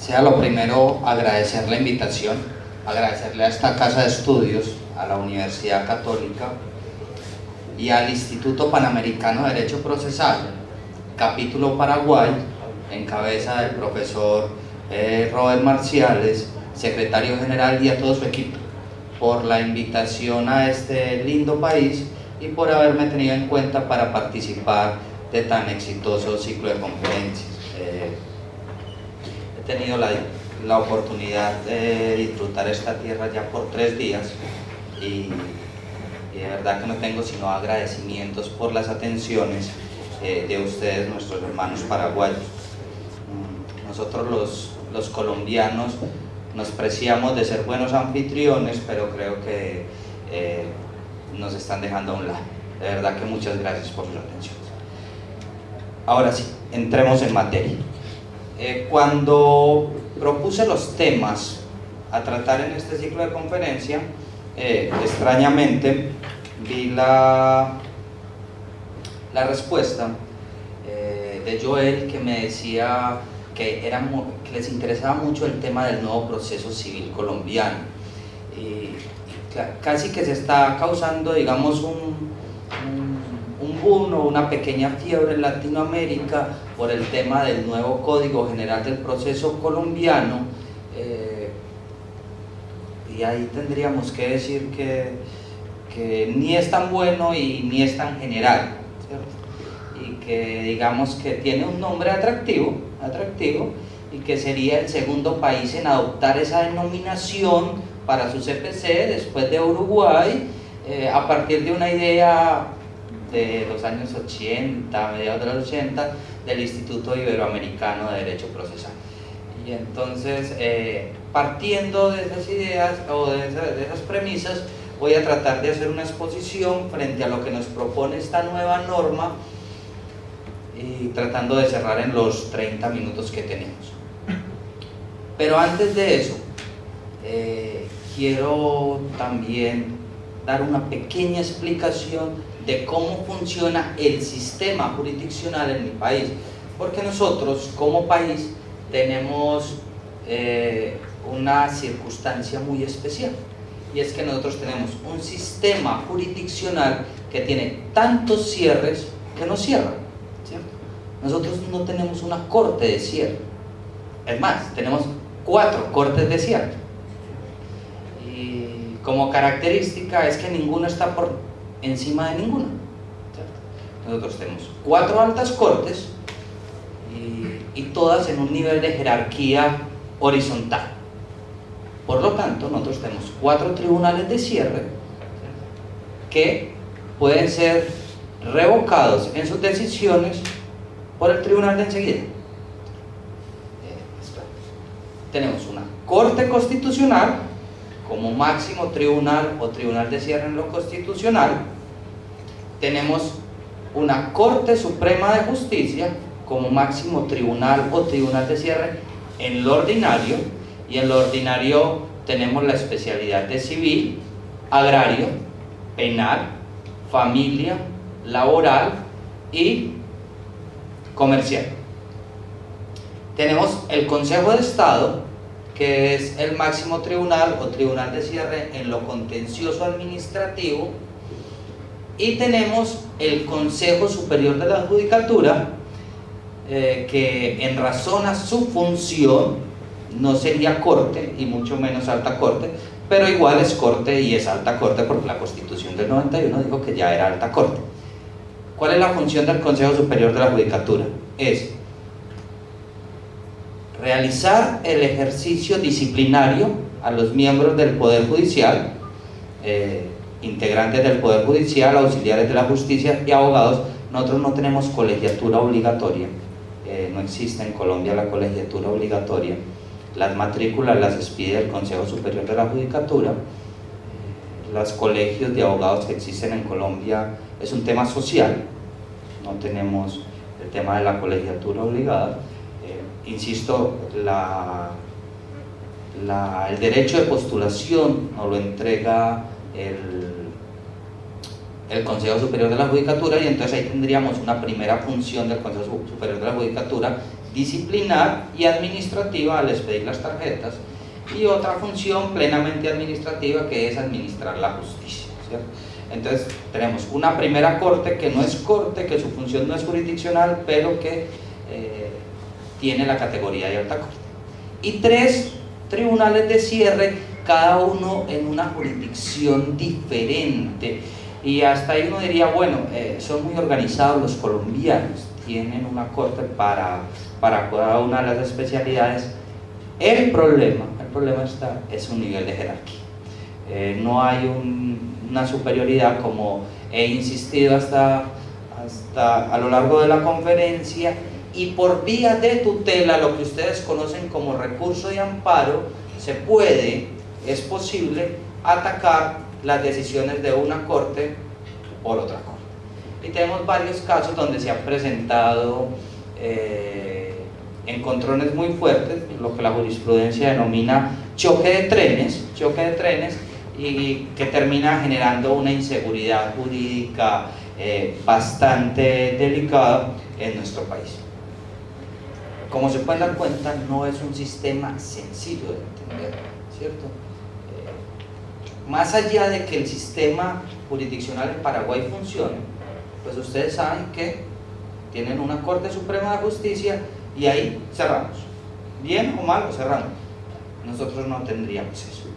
Sea lo primero agradecer la invitación, agradecerle a esta casa de estudios, a la Universidad Católica y al Instituto Panamericano de Derecho Procesal, capítulo Paraguay, en cabeza del profesor Robert Marciales, secretario general, y a todo su equipo, por la invitación a este lindo país y por haberme tenido en cuenta para participar de tan exitoso ciclo de conferencias. He tenido la oportunidad de disfrutar esta tierra ya por 3 días y de verdad que no tengo sino agradecimientos por las atenciones de ustedes, nuestros hermanos paraguayos. Nosotros los colombianos nos preciamos de ser buenos anfitriones, pero creo que nos están dejando a un lado. De verdad que muchas gracias por su atención. Ahora sí, entremos en materia. Cuando propuse los temas a tratar en este ciclo de conferencia, extrañamente vi la respuesta de Joel, que me decía que les interesaba mucho el tema del nuevo proceso civil colombiano, y casi que se está causando, digamos, un boom o una pequeña fiebre en Latinoamérica por el tema del nuevo Código General del Proceso colombiano, y ahí tendríamos que decir que ni es tan bueno y ni es tan general, ¿cierto? Y que digamos que tiene un nombre atractivo, y que sería el segundo país en adoptar esa denominación para su CPC después de Uruguay, a partir de una idea de los años 80, mediados de los 80, del Instituto Iberoamericano de Derecho Procesal. Y entonces, partiendo de esas ideas o de esas premisas, voy a tratar de hacer una exposición frente a lo que nos propone esta nueva norma, y tratando de cerrar en los 30 minutos que tenemos. Pero antes de eso, quiero también dar una pequeña explicación de cómo funciona el sistema jurisdiccional en mi país, porque nosotros como país tenemos una circunstancia muy especial, y es que nosotros tenemos un sistema jurisdiccional que tiene tantos cierres que no cierra, ¿cierto? Nosotros no tenemos una corte de cierre, es más, tenemos 4 cortes de cierre, y como característica es que ninguna está por encima de ninguna, ¿cierto? Nosotros tenemos 4 altas cortes y todas en un nivel de jerarquía horizontal. Por lo tanto, nosotros tenemos 4 tribunales de cierre, ¿cierto?, que pueden ser revocados en sus decisiones por el tribunal de enseguida. Tenemos una Corte Constitucional como máximo tribunal o tribunal de cierre en lo constitucional. Tenemos una Corte Suprema de Justicia como máximo tribunal o tribunal de cierre en lo ordinario, y en lo ordinario tenemos la especialidad de civil, agrario, penal, familia, laboral y comercial. Tenemos el Consejo de Estado, que es el máximo tribunal o tribunal de cierre en lo contencioso administrativo, y tenemos el Consejo Superior de la Judicatura, que en razón a su función no sería corte y mucho menos alta corte, pero igual es corte y es alta corte porque la Constitución del 91 dijo que ya era alta corte. ¿Cuál es la función del Consejo Superior de la Judicatura? Es realizar el ejercicio disciplinario a los miembros del Poder Judicial, integrantes del Poder Judicial, auxiliares de la justicia y abogados. Nosotros no tenemos colegiatura obligatoria, no existe en Colombia la colegiatura obligatoria. Las matrículas las expide el Consejo Superior de la Judicatura. Los colegios de abogados que existen en Colombia es un tema social, no tenemos el tema de la colegiatura obligada. Insisto, el derecho de postulación nos lo entrega el Consejo Superior de la Judicatura, y entonces ahí tendríamos una primera función del Consejo Superior de la Judicatura, disciplinar y administrativa al expedir las tarjetas, y otra función plenamente administrativa, que es administrar la justicia, ¿cierto? Entonces tenemos una primera corte que no es corte, que su función no es jurisdiccional, pero que tiene la categoría de alta corte, y 3 tribunales de cierre, cada uno en una jurisdicción diferente. Y hasta ahí uno diría, bueno, son muy organizados los colombianos, tienen una corte para cada una de las especialidades. El problema está, es un nivel de jerarquía. No hay una superioridad, como he insistido hasta a lo largo de la conferencia, y por vía de tutela, lo que ustedes conocen como recurso de amparo, es posible atacar las decisiones de una corte por otra corte. Y tenemos varios casos donde se han presentado encontrones muy fuertes, lo que la jurisprudencia denomina choque de trenes, y que termina generando una inseguridad jurídica bastante delicada en nuestro país. Como se pueden dar cuenta, no es un sistema sencillo de entender, ¿cierto? Más allá de que el sistema jurisdiccional en Paraguay funcione, pues ustedes saben que tienen una Corte Suprema de Justicia, y ahí cerramos. Bien o mal, cerramos. Nosotros no tendríamos eso.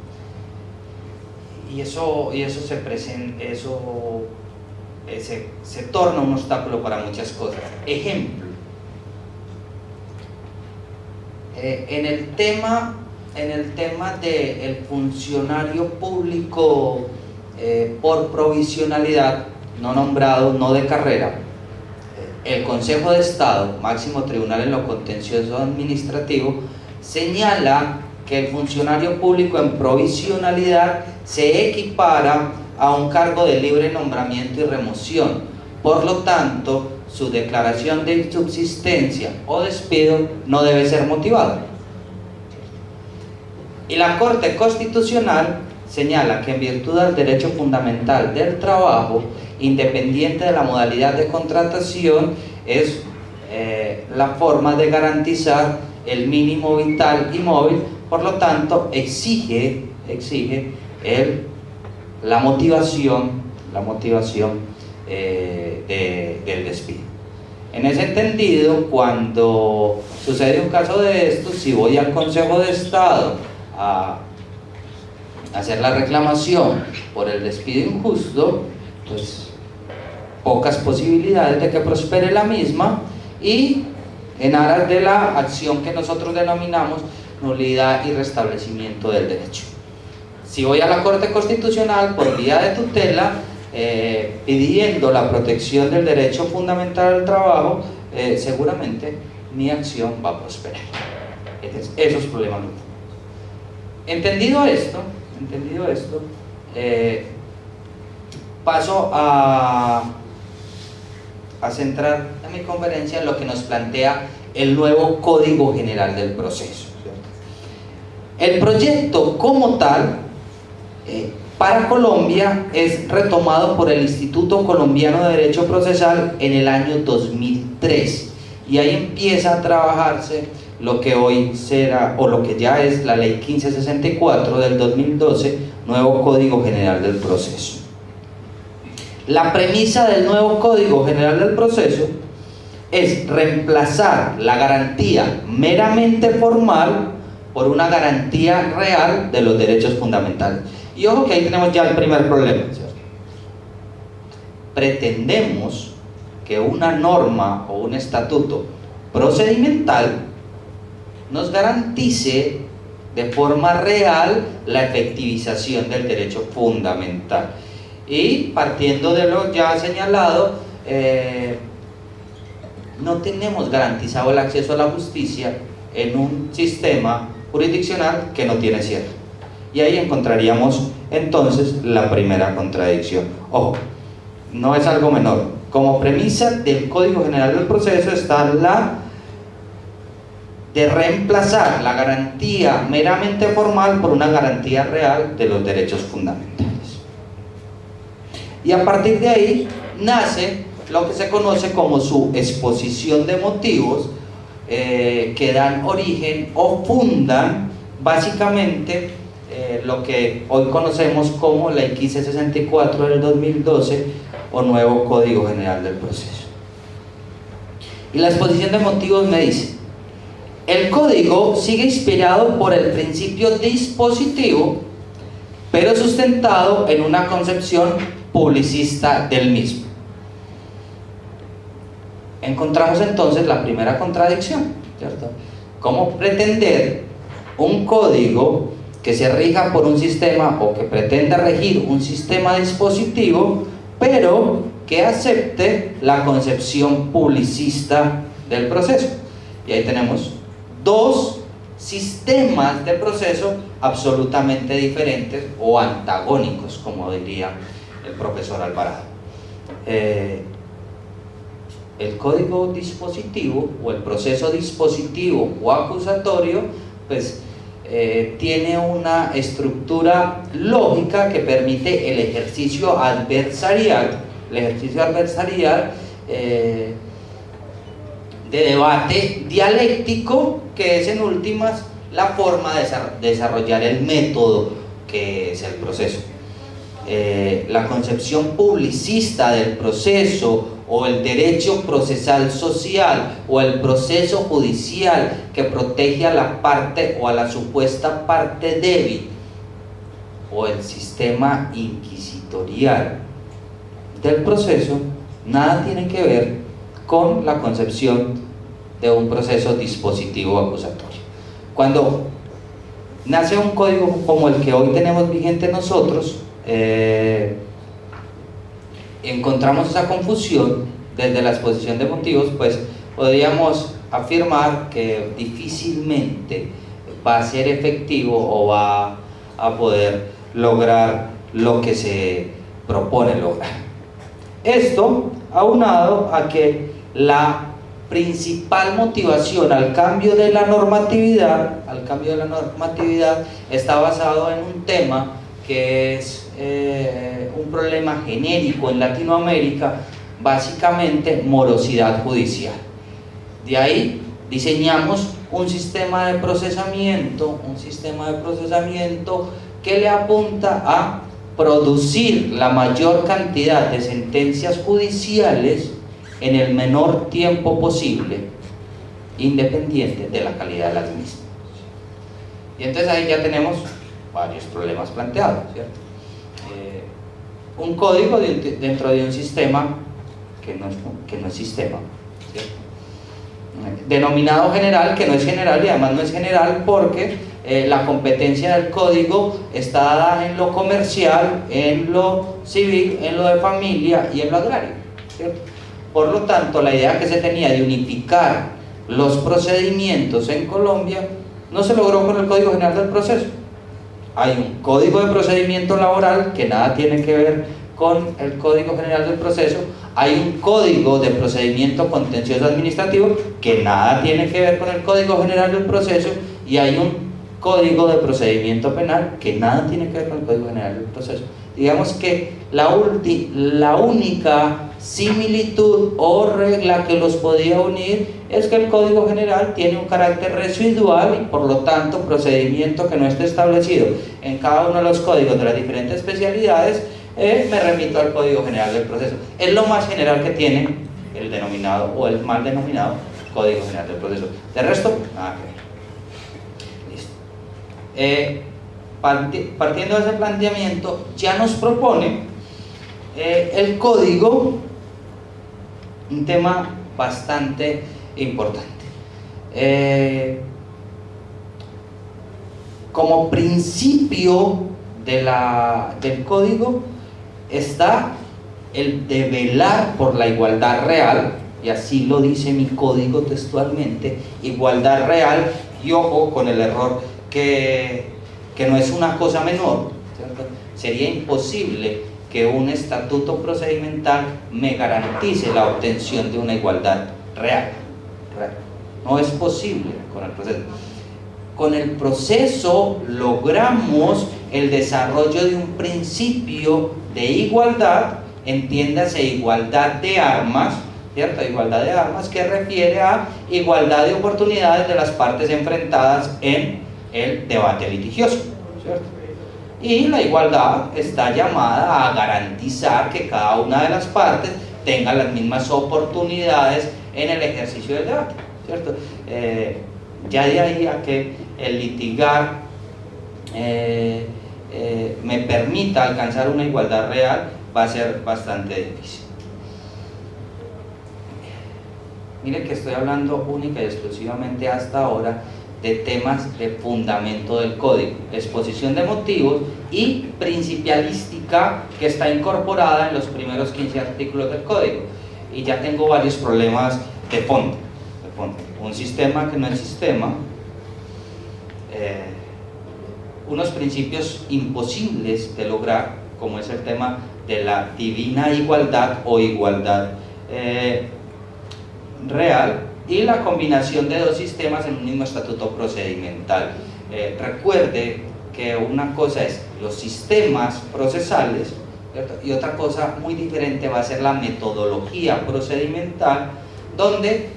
Y eso se torna un obstáculo para muchas cosas. Ejemplo, en el tema del funcionario público por provisionalidad, no nombrado, no de carrera, el Consejo de Estado, máximo tribunal en lo contencioso administrativo, señala que el funcionario público en provisionalidad se equipara a un cargo de libre nombramiento y remoción. Por lo tanto, su declaración de insubsistencia o despido no debe ser motivada. Y la Corte Constitucional señala que en virtud del derecho fundamental del trabajo, independiente de la modalidad de contratación, es la forma de garantizar el mínimo vital y móvil. Por lo tanto, exige la motivación del despido. En ese entendido, cuando sucede un caso de esto, si voy al Consejo de Estado a hacer la reclamación por el despido injusto, pues pocas posibilidades de que prospere la misma, y en aras de la acción que nosotros denominamos nulidad y restablecimiento del derecho. Si voy a la Corte Constitucional por vía de tutela, pidiendo la protección del derecho fundamental al trabajo, seguramente mi acción va a prosperar. Esos problemas no. Entendido esto, paso a centrar en mi conferencia en lo que nos plantea el nuevo Código General del Proceso, ¿cierto? El proyecto como tal, para Colombia, es retomado por el Instituto Colombiano de Derecho Procesal en el año 2003, y ahí empieza a trabajarse lo que hoy será, o lo que ya es, la Ley 1564 del 2012, nuevo Código General del Proceso. La premisa del nuevo Código General del Proceso es reemplazar la garantía meramente formal por una garantía real de los derechos fundamentales. Y ojo que ahí tenemos ya el primer problema, ¿cierto? Pretendemos que una norma o un estatuto procedimental nos garantice de forma real la efectivización del derecho fundamental. Y partiendo de lo ya señalado, no tenemos garantizado el acceso a la justicia en un sistema jurisdiccional que no tiene cierre. Y ahí encontraríamos entonces la primera contradicción. Ojo, no es algo menor. Como premisa del Código General del Proceso está la de reemplazar la garantía meramente formal por una garantía real de los derechos fundamentales. Y a partir de ahí nace lo que se conoce como su exposición de motivos, que dan origen o fundan básicamente lo que hoy conocemos como Ley 1564 del 2012 o nuevo Código General del Proceso. Y la exposición de motivos me dice: el código sigue inspirado por el principio dispositivo, pero sustentado en una concepción publicista del mismo. Encontramos entonces la primera contradicción, ¿cierto? ¿Cómo pretender un código que se rija por un sistema o que pretenda regir un sistema dispositivo, pero que acepte la concepción publicista del proceso? Y ahí tenemos dos sistemas de proceso absolutamente diferentes o antagónicos, como diría el profesor Alvarado. El código dispositivo o el proceso dispositivo o acusatorio pues tiene una estructura lógica que permite el ejercicio adversarial de debate dialéctico, que es en últimas la forma de desarrollar el método que es el proceso. La concepción publicista del proceso o el derecho procesal social o el proceso judicial que protege a la parte o a la supuesta parte débil, o el sistema inquisitorial del proceso, nada tiene que ver con la concepción de un proceso dispositivo acusatorio. Cuando nace un código como el que hoy tenemos vigente nosotros, encontramos esa confusión. Desde la exposición de motivos pues podríamos afirmar que difícilmente va a ser efectivo o va a poder lograr lo que se propone lograr. Esto aunado a que la principal motivación al cambio de la normatividad está basado en un tema que es un problema genérico en Latinoamérica, básicamente morosidad judicial. De ahí diseñamos un sistema de procesamiento que le apunta a producir la mayor cantidad de sentencias judiciales en el menor tiempo posible, independiente de la calidad de las mismas. Y entonces ahí ya tenemos varios problemas planteados, ¿cierto? Un código dentro de un sistema que no es sistema, ¿cierto? Denominado general, que no es general, y además no es general porque la competencia del código está dada en lo comercial, en lo civil, en lo de familia y en lo agrario, ¿cierto? Por lo tanto, la idea que se tenía de unificar los procedimientos en Colombia no se logró con el Código General del Proceso. Hay un Código de Procedimiento Laboral que nada tiene que ver con el Código General del Proceso, hay un Código de Procedimiento Contencioso Administrativo que nada tiene que ver con el Código General del Proceso, y hay un Código de Procedimiento Penal que nada tiene que ver con el Código General del Proceso. Digamos que la única similitud o regla que los podía unir es que el Código General tiene un carácter residual y por lo tanto procedimiento que no esté establecido en cada uno de los códigos de las diferentes especialidades, me remito al Código General del Proceso. Es lo más general que tiene el denominado o el mal denominado Código General del Proceso. De resto, nada que ver. Listo. Partiendo de ese planteamiento, ya nos propone el código un tema bastante importante. Como principio del código está el de velar por la igualdad real, y así lo dice mi código textualmente, igualdad real, y ojo con el error que no es una cosa menor, ¿cierto? Sería imposible que un estatuto procedimental me garantice la obtención de una igualdad real. No es posible con el proceso. Con el proceso logramos el desarrollo de un principio de igualdad, entiéndase igualdad de armas, ¿cierto? Igualdad de armas, que refiere a igualdad de oportunidades de las partes enfrentadas en el debate litigioso, ¿cierto? Y la igualdad está llamada a garantizar que cada una de las partes tenga las mismas oportunidades en el ejercicio del debate, ¿cierto? Ya de ahí a que el litigar me permita alcanzar una igualdad real va a ser bastante difícil. Miren que estoy hablando única y exclusivamente hasta ahora de temas de fundamento del código, exposición de motivos y principialística que está incorporada en los primeros 15 artículos del código. Y ya tengo varios problemas de fondo. Un sistema que no es sistema, unos principios imposibles de lograr, como es el tema de la divina igualdad o igualdad real, y la combinación de dos sistemas en un mismo estatuto procedimental. Recuerde que una cosa es los sistemas procesales, ¿cierto? Y otra cosa muy diferente va a ser la metodología procedimental, donde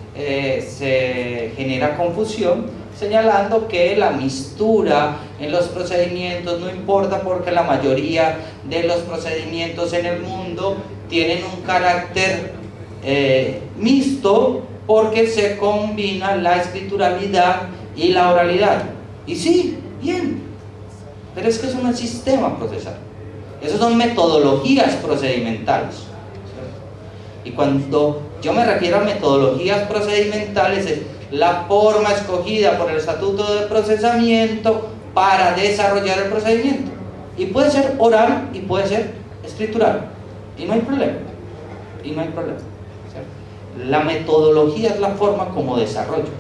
se genera confusión, señalando que la mistura en los procedimientos no importa porque la mayoría de los procedimientos en el mundo tienen un carácter mixto, porque se combina la escrituralidad y la oralidad. Y sí, bien, pero es que eso no es sistema procesal, eso son metodologías procedimentales, ¿cierto? Y cuando yo me refiero a metodologías procedimentales, es la forma escogida por el estatuto de procesamiento para desarrollar el procedimiento, y puede ser oral y puede ser escritural, y no hay problema, La metodología es la forma como desarrollo.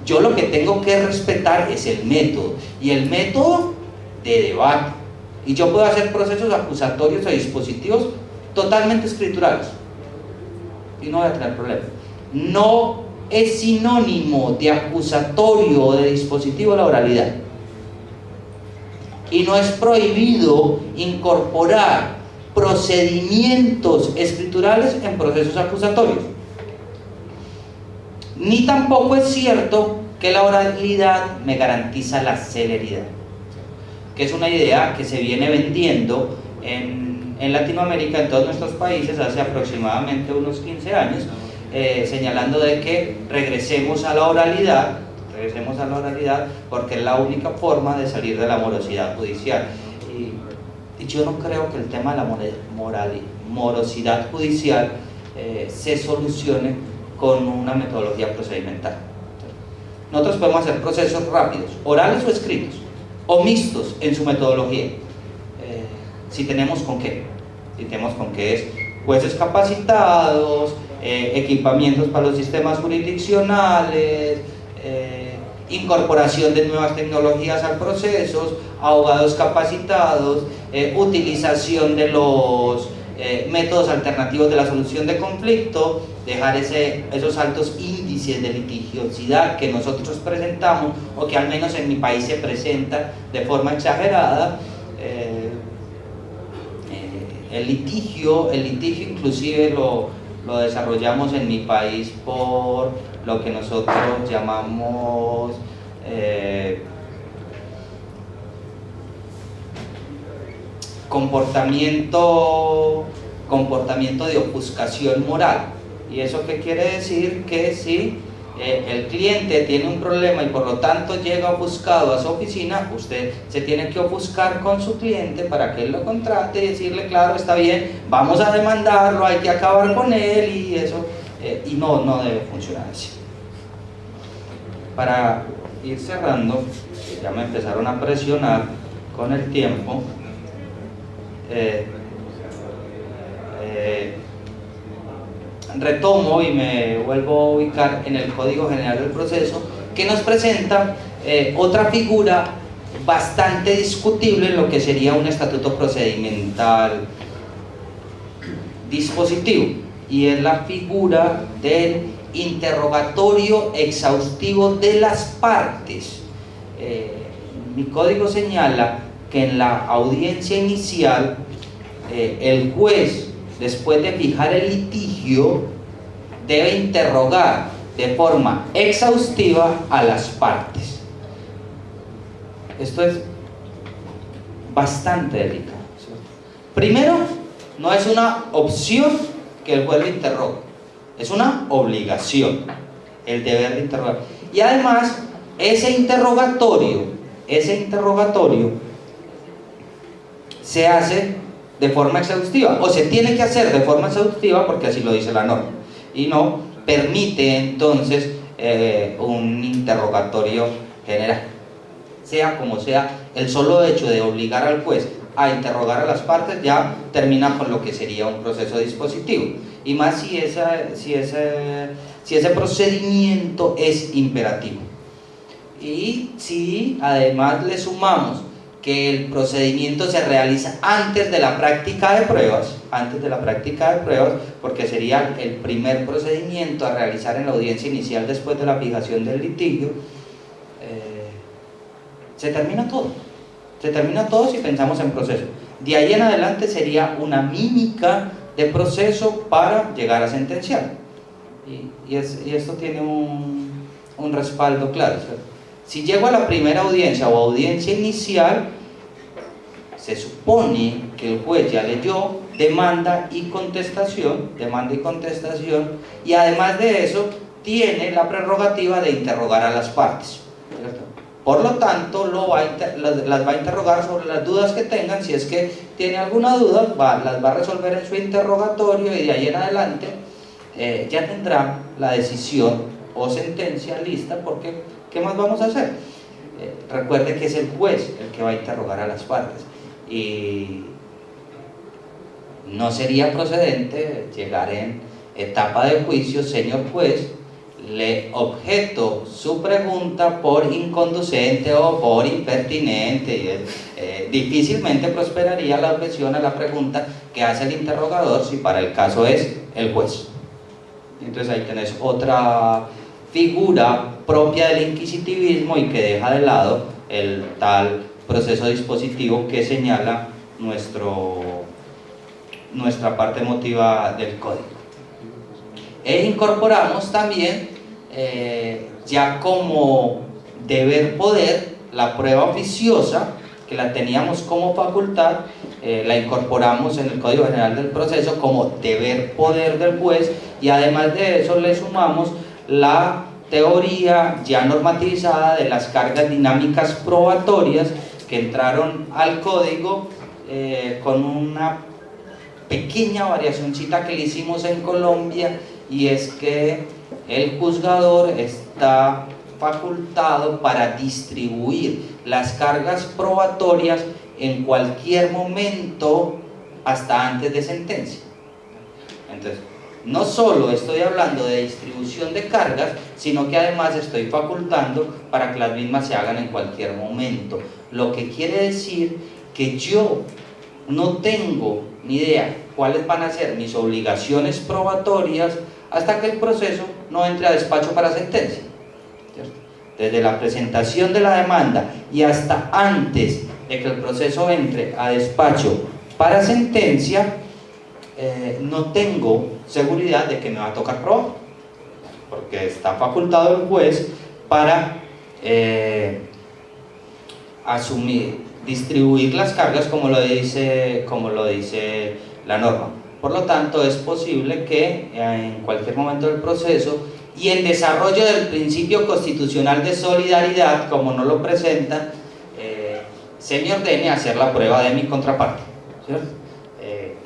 Yo lo que tengo que respetar es el método, y el método de debate. Y yo puedo hacer procesos acusatorios o dispositivos totalmente escriturales y no voy a tener problema. No es sinónimo de acusatorio o de dispositivo la oralidad. Y no es prohibido incorporar procedimientos escriturales en procesos acusatorios. Ni tampoco es cierto que la oralidad me garantiza la celeridad, que es una idea que se viene vendiendo en Latinoamérica, en todos nuestros países, hace aproximadamente unos 15 años, señalando de que regresemos a la oralidad porque es la única forma de salir de la morosidad judicial. Y yo no creo que el tema de la morosidad judicial se solucione con una metodología procedimental. Nosotros podemos hacer procesos rápidos, orales o escritos, o mixtos en su metodología, si tenemos con qué. Si tenemos con qué es jueces capacitados, equipamientos para los sistemas jurisdiccionales, incorporación de nuevas tecnologías al proceso, abogados capacitados, utilización de los métodos alternativos de la solución de conflicto, dejar esos altos índices de litigiosidad que nosotros presentamos, o que al menos en mi país se presenta de forma exagerada. El litigio inclusive lo desarrollamos en mi país por lo que nosotros llamamos comportamiento de ofuscación moral. ¿Y eso qué quiere decir? Que si el cliente tiene un problema y por lo tanto llega ofuscado a su oficina, usted se tiene que ofuscar con su cliente para que él lo contrate y decirle: claro, está bien, vamos a demandarlo, hay que acabar con él, y eso, y no debe funcionar así. Para ir cerrando, ya me empezaron a presionar con el tiempo. Retomo y me vuelvo a ubicar en el Código General del Proceso, que nos presenta otra figura bastante discutible en lo que sería un estatuto procedimental dispositivo, y es la figura del interrogatorio exhaustivo de las partes. Mi código señala que en la audiencia inicial el juez, después de fijar el litigio, debe interrogar de forma exhaustiva a las partes. Esto es bastante delicado, ¿cierto? Primero, no es una opción que el juez lo interrogue, es una obligación, el deber de interrogar. Y además, ese interrogatorio se hace de forma exhaustiva, o se tiene que hacer de forma exhaustiva porque así lo dice la norma, y no permite entonces un interrogatorio general. Sea como sea, el solo hecho de obligar al juez a interrogar a las partes ya termina con lo que sería un proceso dispositivo, y más si ese procedimiento es imperativo. Y si además le sumamos que el procedimiento se realiza antes de la práctica de pruebas, porque sería el primer procedimiento a realizar en la audiencia inicial después de la fijación del litigio, se termina todo si pensamos en proceso. De ahí en adelante sería una mímica de proceso para llegar a sentenciar, y esto tiene un respaldo claro, ¿cierto? Si llego a la primera audiencia o audiencia inicial, se supone que el juez ya leyó demanda y contestación, y además de eso tiene la prerrogativa de interrogar a las partes, ¿cierto? Por lo tanto, las va a interrogar sobre las dudas que tengan. Si es que tiene alguna duda, las va a resolver en su interrogatorio, y de ahí en adelante ya tendrá la decisión o sentencia lista, porque ¿qué más vamos a hacer? Recuerde que es el juez el que va a interrogar a las partes, y no sería procedente llegar en etapa de juicio: señor juez, le objeto su pregunta por inconducente o por impertinente. Difícilmente prosperaría la objeción a la pregunta que hace el interrogador si para el caso es el juez. Entonces ahí tenés otra figura propia del inquisitivismo y que deja de lado el tal proceso dispositivo que señala nuestra parte emotiva del código. E incorporamos también, ya como deber poder, la prueba oficiosa, que la teníamos como facultad, la incorporamos en el Código General del Proceso como deber poder del juez, y además de eso le sumamos la teoría ya normativizada de las cargas dinámicas probatorias, que entraron al código con una pequeña variacióncita que le hicimos en Colombia, y es que el juzgador está facultado para distribuir las cargas probatorias en cualquier momento hasta antes de sentencia. Entonces, no solo estoy hablando de distribución de cargas, sino que además estoy facultando para que las mismas se hagan en cualquier momento, lo que quiere decir que yo no tengo ni idea cuáles van a ser mis obligaciones probatorias hasta que el proceso no entre a despacho para sentencia, ¿cierto? Desde la presentación de la demanda y hasta antes de que el proceso entre a despacho para sentencia, no tengo seguridad de que me va a tocar probar, porque está facultado el juez para distribuir las cargas como lo dice la norma. Por lo tanto, es posible que en cualquier momento del proceso y en desarrollo del principio constitucional de solidaridad, como no lo presenta, se me ordene hacer la prueba de mi contraparte, ¿cierto?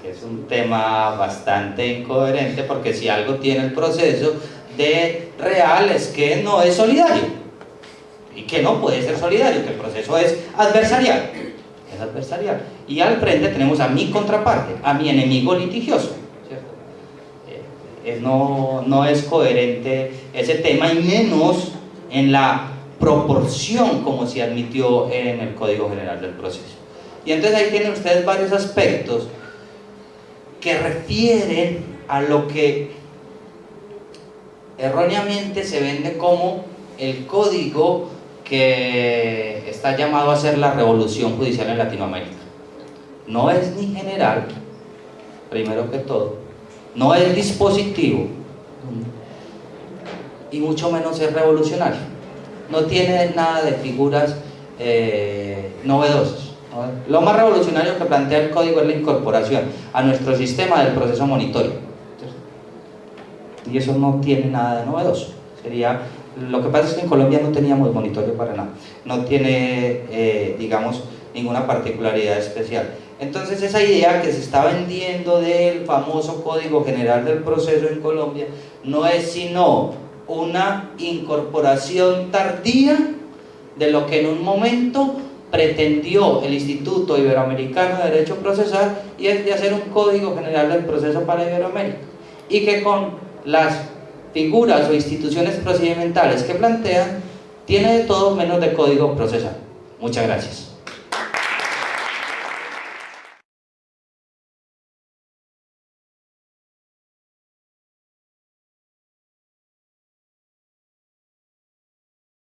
Que es un tema bastante incoherente, porque si algo tiene el proceso de real es que no es solidario, y que no puede ser solidario, que el proceso es adversarial. Y al frente tenemos a mi contraparte, a mi enemigo litigioso, ¿cierto? No es coherente ese tema, y menos en la proporción como se admitió en el Código General del Proceso. Y entonces ahí tienen ustedes varios aspectos que refieren a lo que erróneamente se vende como el código que está llamado a ser la revolución judicial en Latinoamérica. No es ni general, primero que todo, no es dispositivo, y mucho menos es revolucionario. No tiene nada de figuras novedosas. Lo más revolucionario que plantea el código es la incorporación a nuestro sistema del proceso monitorio. Y eso no tiene nada de novedoso. Lo que pasa es que en Colombia no teníamos monitorio para nada. No tiene, digamos, ninguna particularidad especial. Entonces esa idea que se está vendiendo del famoso Código General del Proceso en Colombia no es sino una incorporación tardía de lo que en un momento pretendió el Instituto Iberoamericano de Derecho Procesal, y es de hacer un Código General del Proceso para Iberoamérica, y que con las figuras o instituciones procedimentales que plantean tiene de todo menos de código procesal. Muchas gracias.